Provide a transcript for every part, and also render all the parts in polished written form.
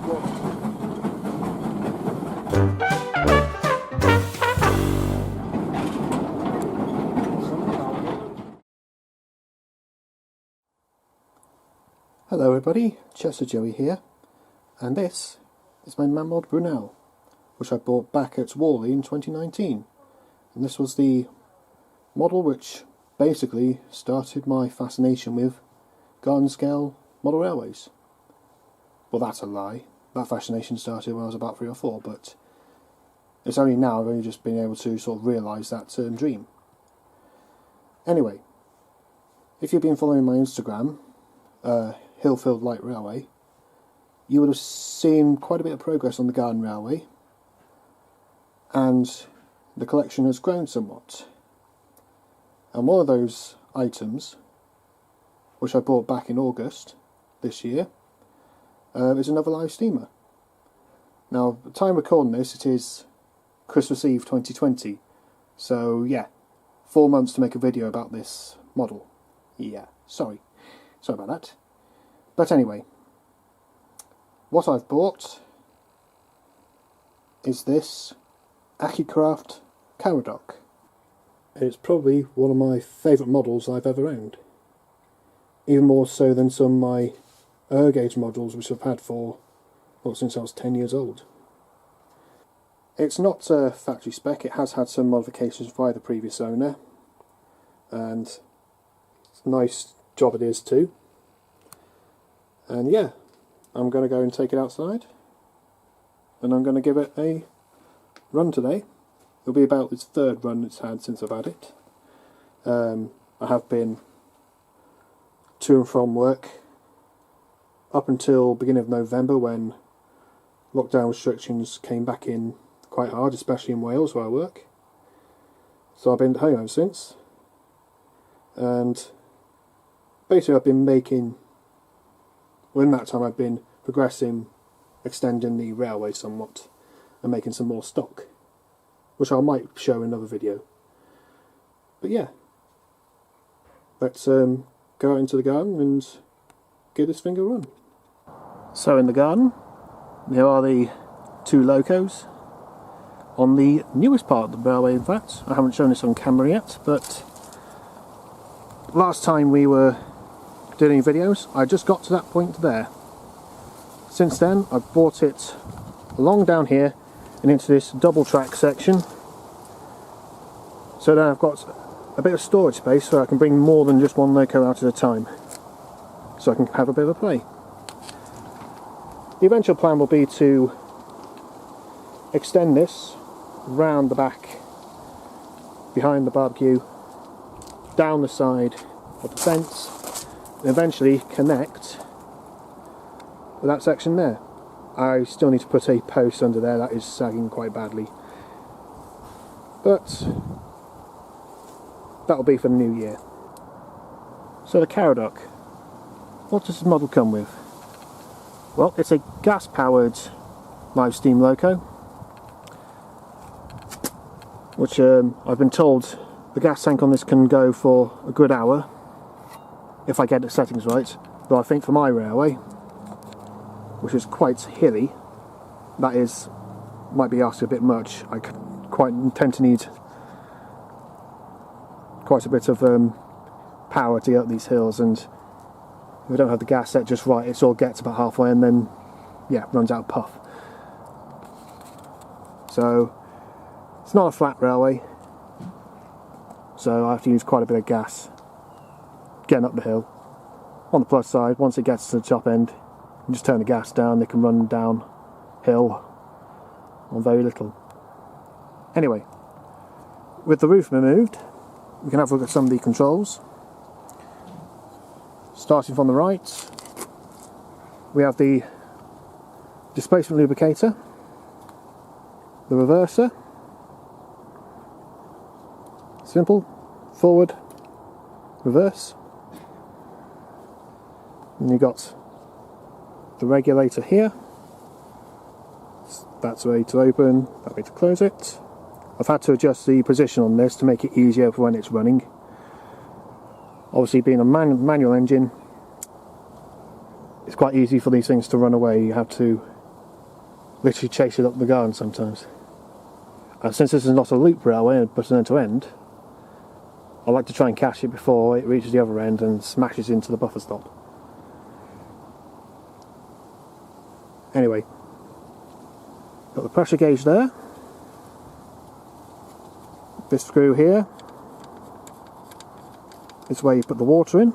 Hello everybody, Chester Joey here, and this is my MacLeod Brunel, which I bought back at Whalley in 2019. And this was the model which basically started my fascination with garden scale model railways. Well, that's a lie. That fascination started when I was about 3 or 4, but it's only now I've only just been able to sort of realise that dream. Anyway, if you've been following my Instagram, Hillfield Light Railway, you would have seen quite a bit of progress on the garden railway, and the collection has grown somewhat. And one of those items, which I bought back in August this year, is another live steamer. Now, the time recording this, it is Christmas Eve 2020, so yeah, 4 months to make a video about this model. Yeah, sorry about that. But anyway, what I've bought is this Accucraft Caradoc. It's probably one of my favourite models I've ever owned. Even more so than some of my gauge models which I've had for, well, since I was 10 years old. It's not a factory spec, it has had some modifications by the previous owner, and it's a nice job it is too. And yeah, I'm going to go and take it outside, and I'm going to give it a run today. It'll be about its 3rd run it's had since I've had it. I have been to and from work up until beginning of November, when lockdown restrictions came back in quite hard, especially in Wales where I work. So I've been at home ever since, and basically I've been making, well, in that time I've been progressing, extending the railway somewhat and making some more stock, which I might show in another video. But yeah, let's go out into the garden and give this thing a run. So in the garden, there are the 2 locos on the newest part of the railway. In fact, I haven't shown this on camera yet, but last time we were doing any videos, I just got to that point there. Since then, I've brought it along down here and into this double track section, so now I've got a bit of storage space so I can bring more than just one loco out at a time, so I can have a bit of a play. The eventual plan will be to extend this round the back, behind the barbecue, down the side of the fence, and eventually connect with that section there. I still need to put a post under there, that is sagging quite badly, but that'll be for the new year. So the Caradoc, what does this model come with? Well, it's a gas powered live steam loco, which I've been told the gas tank on this can go for a good hour if I get the settings right, though I think for my railway, which is quite hilly, that is, might be asking a bit much. I quite tend to need quite a bit of power to get up these hills, and if we don't have the gas set just right, it sort of gets about halfway and then, yeah, runs out of puff. So it's not a flat railway, so I have to use quite a bit of gas getting up the hill. On the plus side, once it gets to the top end, you just turn the gas down, it can run down hill on very little. Anyway, with the roof removed, we can have a look at some of the controls. Starting from the right, we have the displacement lubricator, the reverser, simple, forward, reverse, and you've got the regulator here. That's ready to open, that way to close it. I've had to adjust the position on this to make it easier for when it's running. Obviously, being a manual engine, it's quite easy for these things to run away. You have to literally chase it up the garden sometimes. And since this is not a loop railway but an end to end, I like to try and catch it before it reaches the other end and smashes into the buffer stop. Anyway, got the pressure gauge there. This screw here is where you put the water in.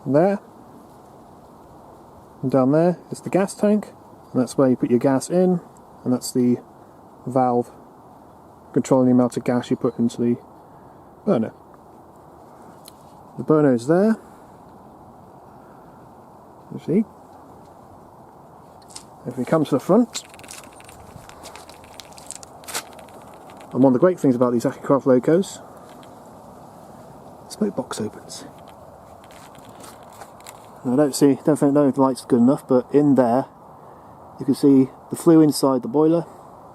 And there. And down there is the gas tank, and that's where you put your gas in, and that's the valve controlling the amount of gas you put into the burner. The burner is there, you see. If we come to the front, and one of the great things about these Accucraft locos, the smoke box opens. I don't think the light's good enough, but in there you can see the flue inside the boiler,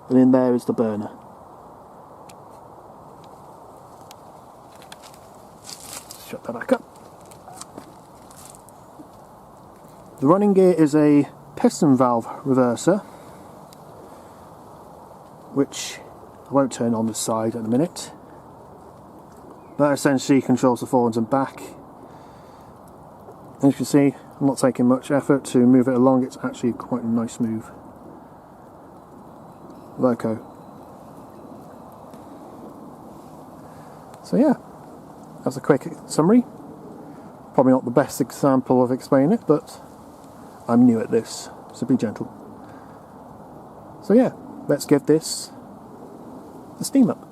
and in there is the burner. Shut that back up. The running gear is a piston valve reverser, which I won't turn on this side at the minute. That essentially controls the forwards and back. As you can see, I'm not taking much effort to move it along. It's actually quite a nice move. Loco. So yeah, that's a quick summary. Probably not the best example of explaining it, but I'm new at this, so be gentle. So yeah, let's give this the steam up.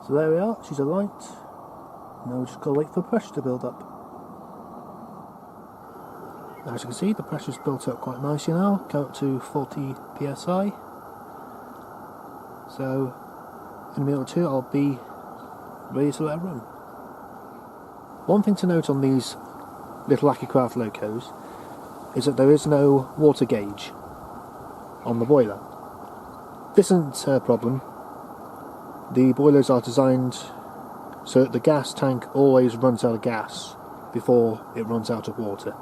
So there we are, she's alight. Now we've just got to wait for pressure to build up. As you can see, the pressure's built up quite nicely now, go up to 40 psi. So in a minute or two I'll be ready to let it run. One thing to note on these little Accucraft locos is that there is no water gauge on the boiler. This isn't a problem. The boilers are designed so that the gas tank always runs out of gas before it runs out of water.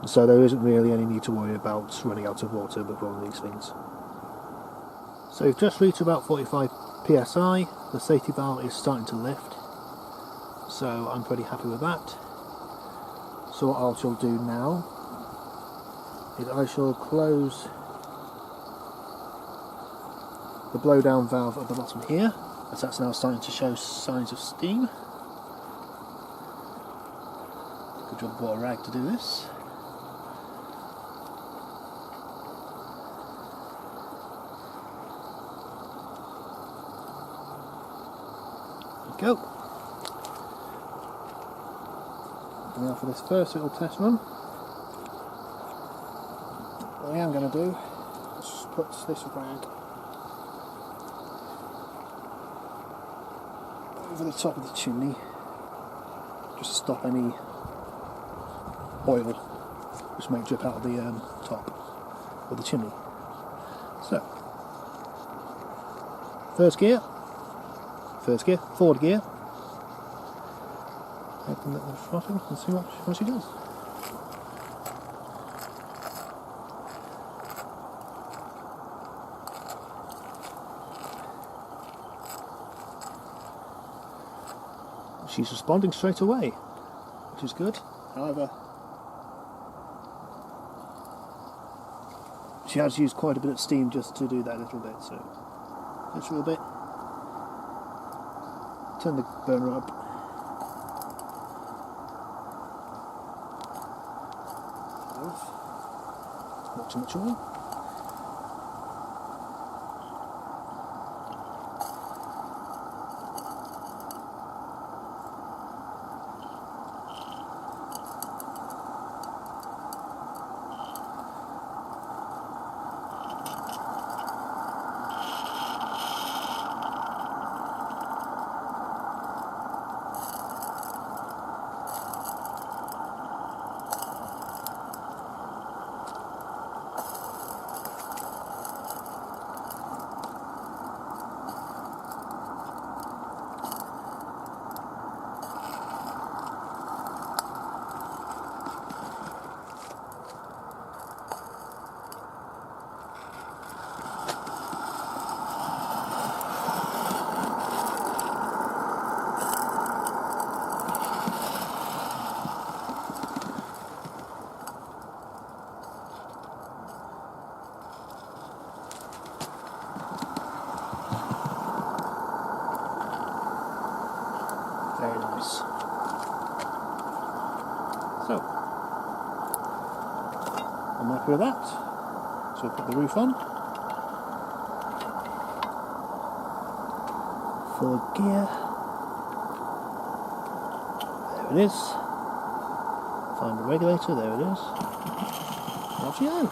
So there isn't really any need to worry about running out of water before these things. So we've just reached about 45 psi, the safety valve is starting to lift, so I'm pretty happy with that. So what I shall do now is I shall close the blowdown valve at the bottom here, as that's now starting to show signs of steam. Good job I bought a rag to do this. There we go. Now for this first little test run, what I am going to do is just put this rag over the top of the chimney, just to stop any oil which may drip out of the top of the chimney. So, first gear, forward gear. Open the throttle and see what she does. She's responding straight away, which is good. However, she has used quite a bit of steam just to do that little bit, so just a little bit. Turn the burner up. Not too much oil. Very nice. So, I'm happy with that. So we'll put the roof on. Forward gear. There it is. Find the regulator, there it is. Off she goes.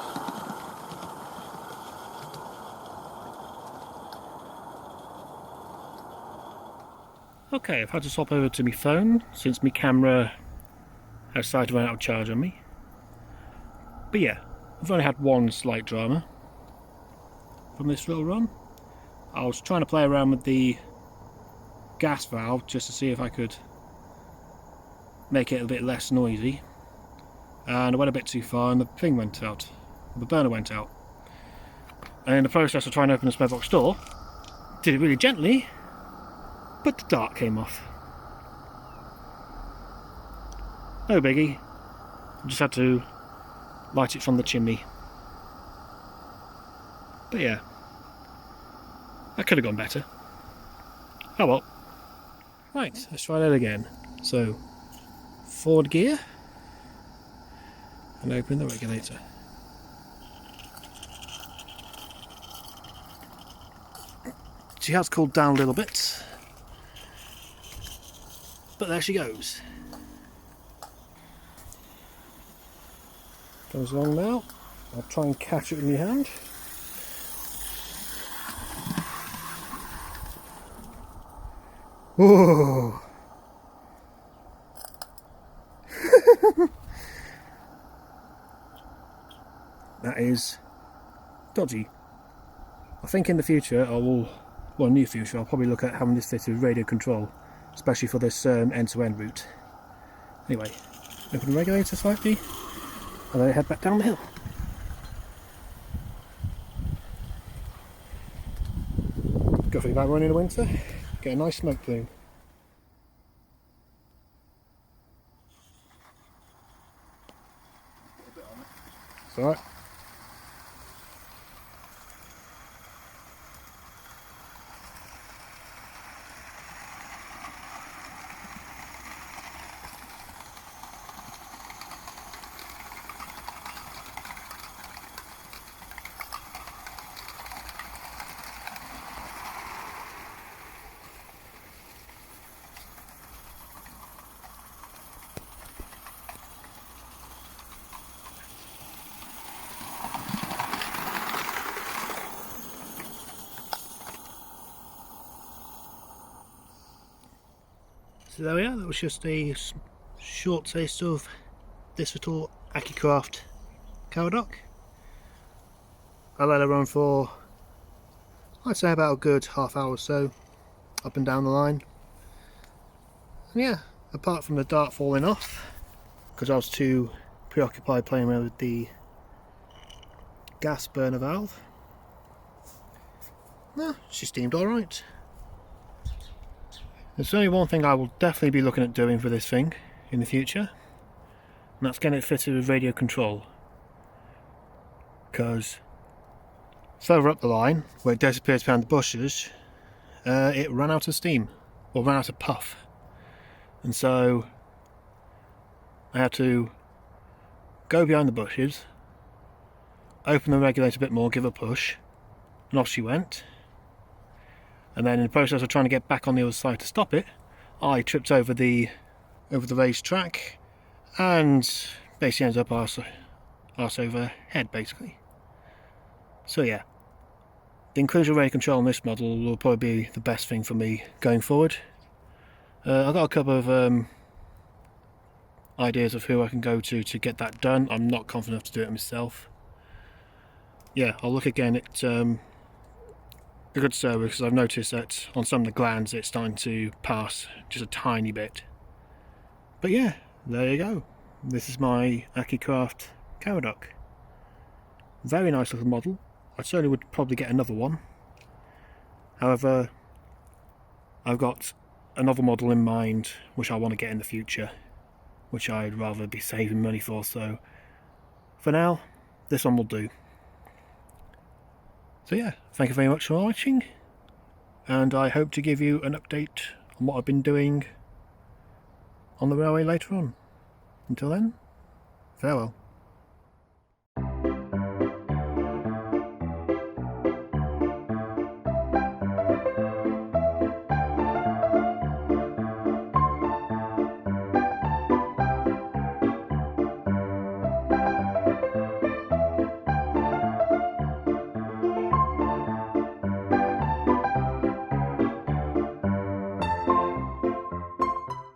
Okay, I've had to swap over to my phone since my camera has started to run out of charge on me. But yeah, I've only had one slight drama from this little run. I was trying to play around with the gas valve just to see if I could make it a bit less noisy. And I went a bit too far and the thing went out. The burner went out. And in the process of trying to open the spare box door, did it really gently, but the dart came off. No biggie, I just had to light it from the chimney. But yeah, that could have gone better. Oh well. Right, let's try that again. So, forward gear, and open the regulator. She has cooled down a little bit, but there she goes. Goes along now. I'll try and catch it in my hand. Whoa! That is dodgy. I think in the future near future, I'll probably look at having this fitted with radio control, especially for this end-to-end route. Anyway, open the regulator slightly, and then head back down the hill. Go for the back run in the winter, get a nice smoke plume. It's alright. So there we are, that was just a short taste of this little Accucraft Caradoc. I let it run for, I'd say, about a good half hour or so, up and down the line. And yeah, apart from the dart falling off, because I was too preoccupied playing with the gas burner valve, no, she steamed alright. There's only one thing I will definitely be looking at doing for this thing in the future, and that's getting it fitted with radio control. Because further up the line, where it disappears behind the bushes, it ran out of steam, or ran out of puff. And so I had to go behind the bushes, open the regulator a bit more, give a push, and off she went. And then in the process of trying to get back on the other side to stop it, I tripped over the raised track and basically ended up arse over head, basically. So yeah, the inclusion of radio control on this model will probably be the best thing for me going forward. I've got a couple of ideas of who I can go to get that done. I'm not confident enough to do it myself. Yeah, I'll look again at a good server, because I've noticed that on some of the glands it's starting to pass just a tiny bit. But yeah, there you go. This is my Accucraft Caradoc. Very nice little model. I certainly would probably get another one. However, I've got another model in mind which I want to get in the future, which I'd rather be saving money for, so for now, this one will do. So yeah, thank you very much for watching, and I hope to give you an update on what I've been doing on the railway later on. Until then, farewell.